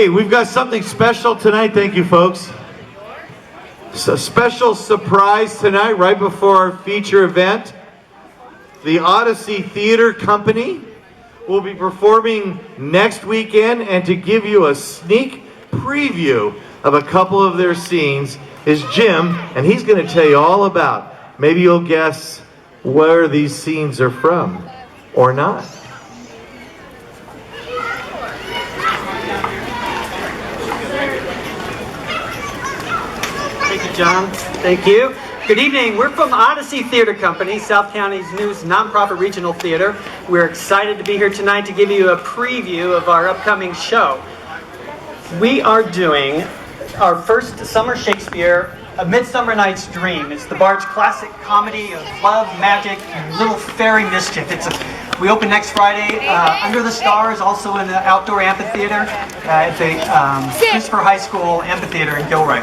Hey, we've got something special tonight. Thank you, folks. It's a special surprise tonight, right before our feature event. The Odyssey Theatre Company will be performing next weekend, and to give you a sneak preview of a couple of their scenes is Jim, and he's going to tell you all about. Maybe you'll guess where these scenes are from, or not. Thank you, John. Thank you. Good evening. We're from Odyssey Theatre Company, South County's newest nonprofit regional theater. We're excited to be here tonight to give you a preview of our upcoming show. We are doing our first summer Shakespeare, A Midsummer Night's Dream. It's the Bard's classic comedy of love, magic, and little fairy mischief. We open next Friday under the stars, also in the outdoor amphitheater at the Christopher High School Amphitheater in Gilroy.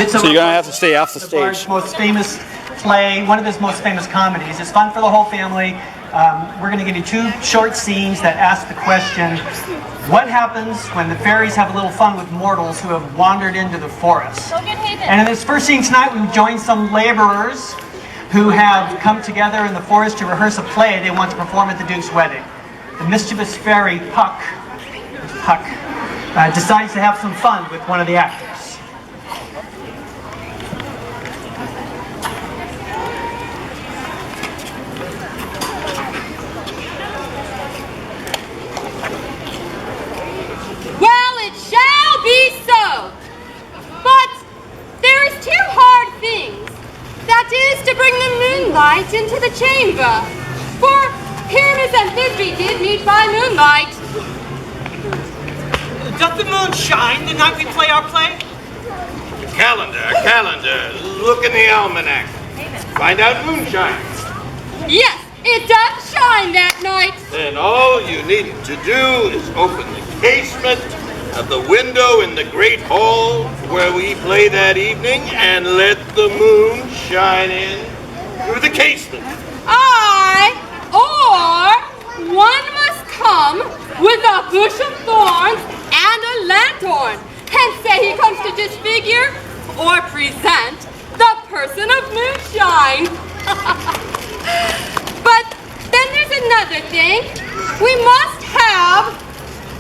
So you're going to have to stay off the stage. Bard's most famous play, one of his most famous comedies. It's fun for the whole family. We're going to give you two short scenes that ask the question, what happens when the fairies have a little fun with mortals who have wandered into the forest? And in this first scene tonight, we've joined some laborers who have come together in the forest to rehearse a play they want to perform at the Duke's wedding. The mischievous fairy, Puck, decides to have some fun with one of the actors. Be so, but there is two hard things. That is to bring the moonlight into the chamber. For Pyramus and Thisbe did meet by moonlight. Doth the moon shine the night we play our play? Calendar, look in the almanac. Find out moonshine. Yes, it doth shine that night. Then all you need to do is open the casement of the window in the great hall where we play that evening and let the moon shine in through the casement. Or one must come with a bush of thorns and a lanthorn and say he comes to disfigure or present the person of moonshine. But then there's another thing. We must have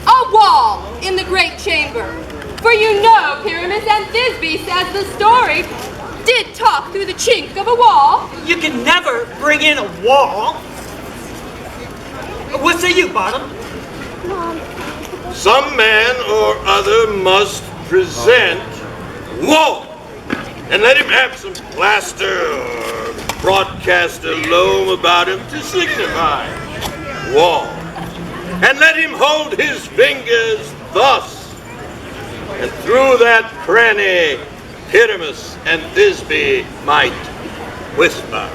a wall in the great chamber. For you know, Pyramus and Thisbe, says the story, did talk through the chink of a wall. You can never bring in a wall. What say you, Bottom? Some man or other must present wall. And let him have some plaster or broadcast a loam about him to signify wall. And let him hold his fingers thus, and through that cranny Pyramus and Thisbe might whisper.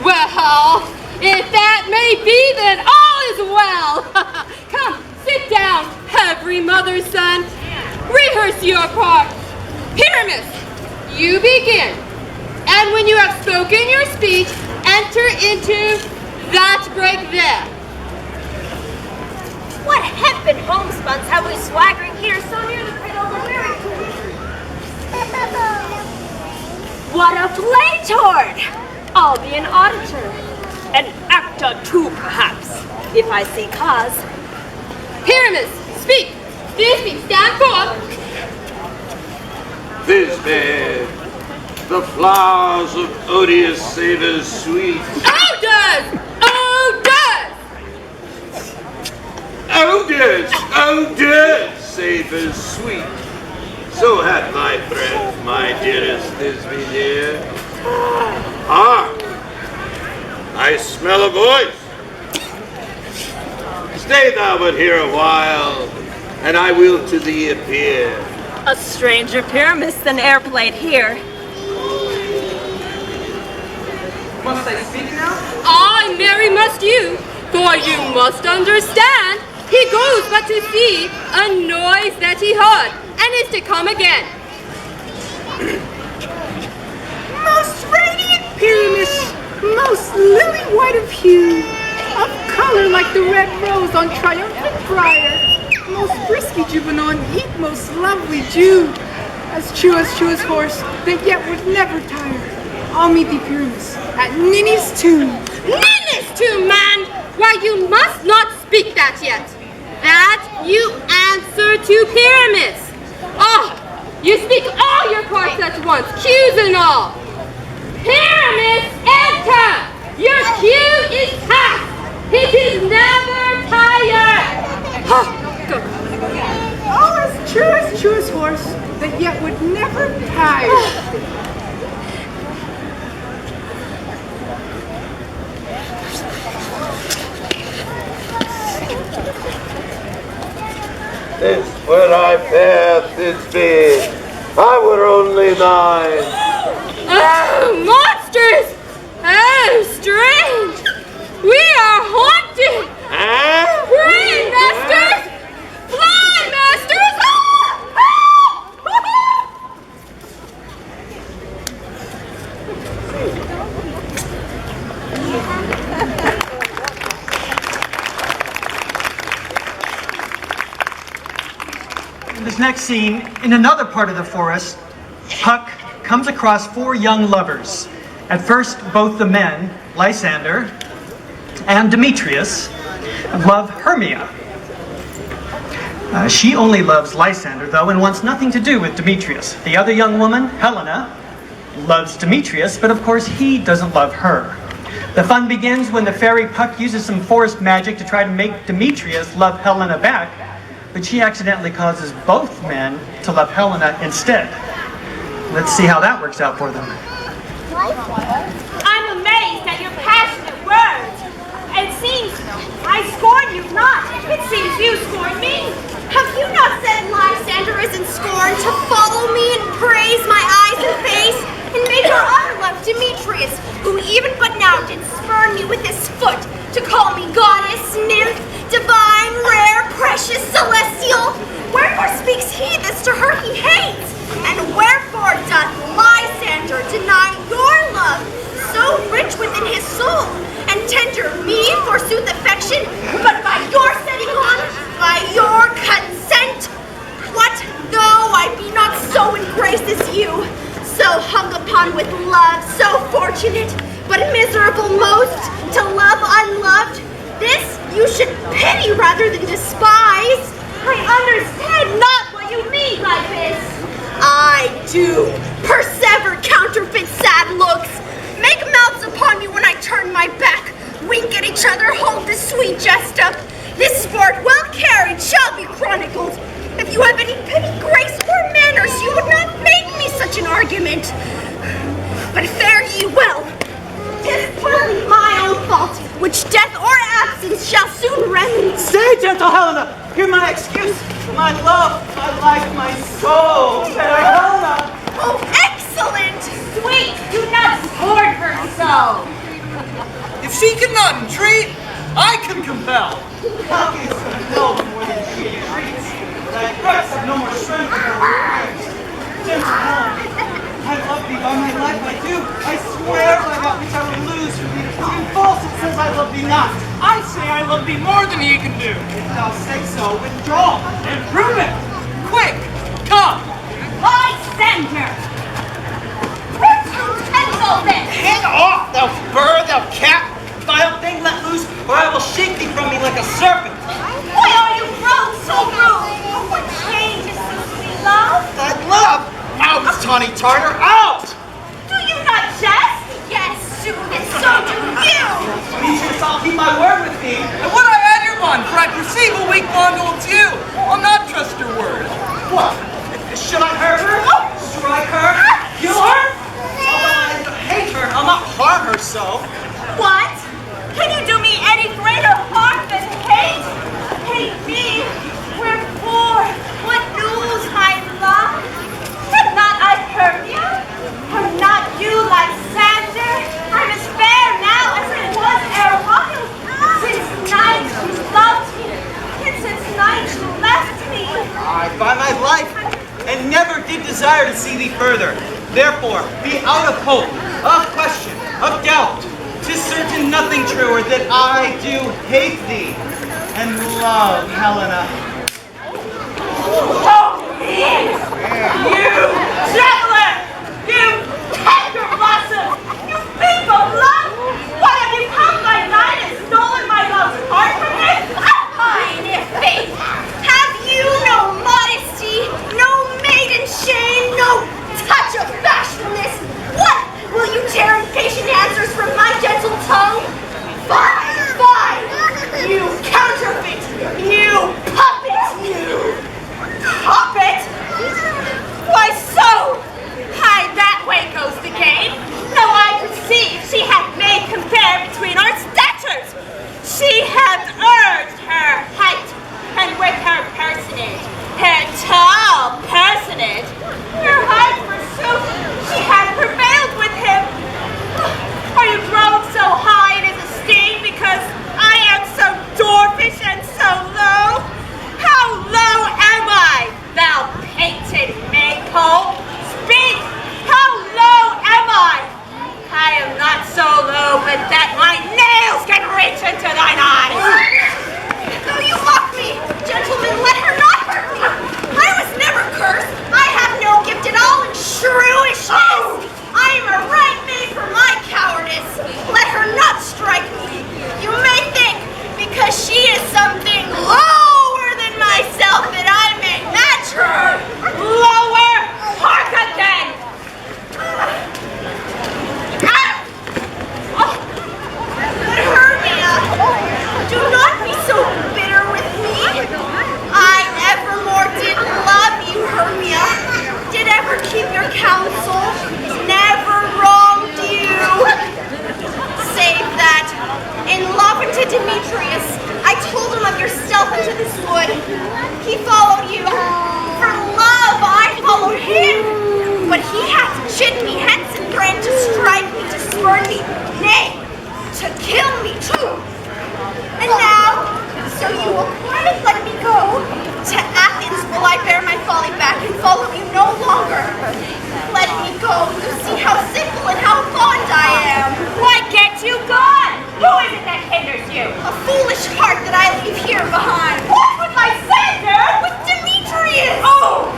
Well, if that may be, then all is well. Come, sit down, every mother's son. Rehearse your part. Pyramus, you begin. And when you have spoken your speech, enter into that break there. What hempen homespuns have we swaggering here so near the cradle of the weary queen? What a play toward! I'll be an auditor. An actor too, perhaps, if I see cause. Pyramus, speak! Thisbe, stand forth! Thisbe, the flowers of odious savors sweet. Odors! Odors, savors sweet. So had my breath, my dearest Thisbe dear. Hark! I smell a voice. Stay thou but here a while, and I will to thee appear. A stranger Pyramus than e'er played here. Must I speak now? Aye, marry must you, for you must understand. He goes but to see a noise that he heard, and is to come again. Most radiant Pyramus, most lily white of hue, of color like the red rose on triumphant briar, most frisky juvenile, and eat most lovely Jew. As true as horse, that yet would never tire. I'll meet thee, Pyramus, at Ninny's tomb. Ninny's tomb, man! Why, you must not speak that yet. That you answer to Pyramus. Oh, you speak all your parts at once, cues and all. Pyramus, enter! Your cue is past. It is never tired. Go. Oh, as true as horse, that yet would never tire. This were I fair, Thisbe, I were only thine. Oh, monsters! Oh, strange! We are haunted! Rain masters! Fly masters! In this next scene, in another part of the forest, Puck comes across 4 young lovers. At first, both the men, Lysander and Demetrius, love Hermia. She only loves Lysander, though, and wants nothing to do with Demetrius. The other young woman, Helena, loves Demetrius, but of course he doesn't love her. The fun begins when the fairy Puck uses some forest magic to try to make Demetrius love Helena back, but she accidentally causes both men to love Helena instead. Let's see how that works out for them. I'm amazed at your passionate words. It seems I scorn you not. It seems you scorn me. Have you not said Lysander is in scorn to follow me and praise my eyes and face and make her honor love Demetrius, who even but now did spurn me with his foot to call me goddess, nymph, divine, rare, precious, celestial? Wherefore speaks he this to her he hates? And wherefore doth Lysander deny your love, so rich within his soul, and tender me forsooth affection, but by your setting on, by your consent? What though I be not so in grace as you, so hung upon with love, so fortunate, but miserable most, to love unloved? This you should pity rather than despise. I understand not what you mean by this. I do persever counterfeit sad looks, make mouths upon me when I turn my back, wink at each other, hold the sweet jest up. This sport, well carried, shall be chronicled. If you have any pity, grace, or manners, you would not make me such an argument. But fare ye well. 'Tis clearly my own fault, which death or absence shall soon remedy. Stay, gentle Helena. Hear my excuse. My love, my life, my soul. Fair Helena. Oh, excellent! Sweet, do not scorn her so. If she cannot entreat, I can compel. How can you compel more than she entreats? Thy breasts have no more strength than her words. Gentle Helena, I love thee by my life, I do. I swear by that which I will lose for thee. In false it says I love thee not. I say I love thee more than ye can do. If thou say so, withdraw and prove it. Quick, come. Lysander! Where's your pencil then? Hang off, thou bird, thou cat! Vile thing, let loose, or I will shake thee from me like a serpent. Why are you grown so rude? What change is this, sweet love? Thy love! Out, tawny Tartar, out! Do you not jest? Yes, soon, and so do you! Demetrius, I'll keep my word with thee. And would I add your one, for I perceive a weak bond holds you. I'll not trust your word. What? Should I hurt her? Strike her? Kill her? Although I hate her, I'll not harm her so. What? Can you do me any greater harm than hate? Hate me? Wherefore? What news, my love? Have not I heard you? Are not you Lysander? I'm as fair now as I was ere while. Since night you loved me, and since night you left me. I, by my life, and never did desire to see thee further. Therefore, be out of hope, of question, of doubt. 'Tis certain nothing truer that I do hate thee and love Helena. Oh, please! You juggler! You tender blossom! You thief of love! What have you come by night and stolen my love's heart from me? Fine, if faith! Have you no modesty, no maiden shame, no touch of bashfulness? What? Will you tear impatient answers from my gentle tongue? Fine, fine! You counterfeit! You puppet! You puppet! Why so? Hi, that way goes the game. Though I perceive she hath made compare between our statures. She hath urged her height, and with her personage, her tall personage, her height forsooth, she hath prevailed with him. Are you grown so high in his esteem because I am so dwarfish and so low? How low am I, thou painted maypole? Speak! How low am I? I am not so low but that my nails can reach into thine eyes. Though you mock me, gentlemen, let her not hurt me. I was never cursed. I have no gift at all in shrewishness. I am a right maid for my cowardice. Let her not strike me. You may think, because she is something lower than myself, that I may match her. Lower? Hark again! Hermia, do not be so bitter with me. I evermore did love you, Hermia. Did ever keep your counsel. Never wronged you. Save that, in love unto Demetrius, I told him of your stealth into this wood. He followed you. For love, I followed him. But he hath chid me hence and threatened to strike me, to spurn me, nay, to kill me too. And now, so you will quite let me go. To Athens will I bear my folly back and follow you no longer. Let me go. You see how simple and how fond I am. Why get you gone? Who is it that hinders you? A foolish heart that I leave here behind. What with Lysander? With Demetrius. Oh!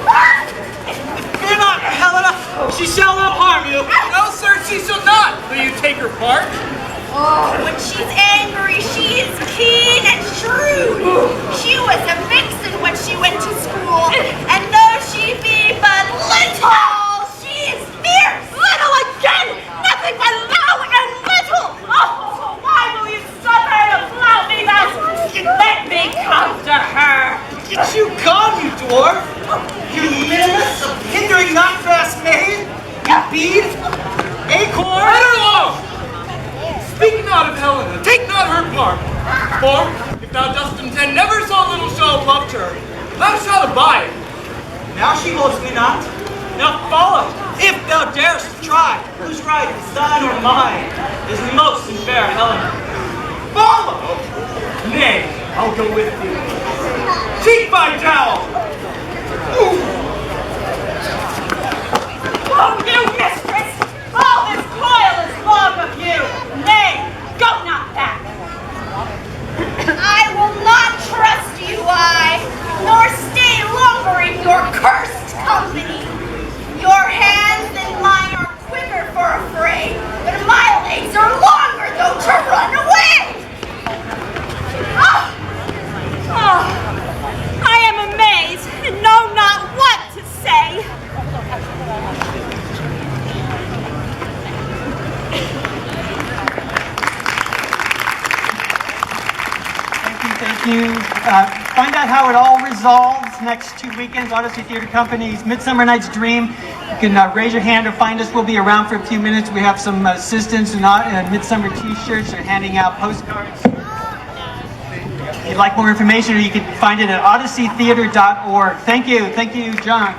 Fear not, Helena. She shall not harm you. No, sir, she shall not. Will you take her part? Oh, when she's angry, she is keen and shrewd. She was a vixen when she went to school, and though she be but little, she is fierce. Little again! Nothing but low and little! Oh, why will you suffer to flout me thus? Let me come to her. Get you gone, you dwarf! You menace of hindering not fast maid! You bead! Acorn! Let her alone! Speak not of Helena, take not her part. For, if thou dost intend never so little show of love to her, thou shalt abide. Now she holds me not. Now follow, if thou darest to try, whose right is thine or mine, is most in fair Helena. Follow! Nay, I'll go with thee. Cheek by jowl! Oh, you mistress! All this toil is long of you! Nay, go not back! I will not trust you, nor stay longer in your cursed company. Your hands and mine are quicker for a fray, but my legs are longer, though, to run away! I am amazed and know not what to say. Thank you. Find out how it all resolves next 2 weekends. Odyssey Theatre Company's Midsummer Night's Dream. You can raise your hand or find us. We'll be around for a few minutes. We have some assistants and Midsummer t-shirts. They're handing out postcards. If you'd like more information, you can find it at odysseytheatre.org. Thank you. Thank you, John.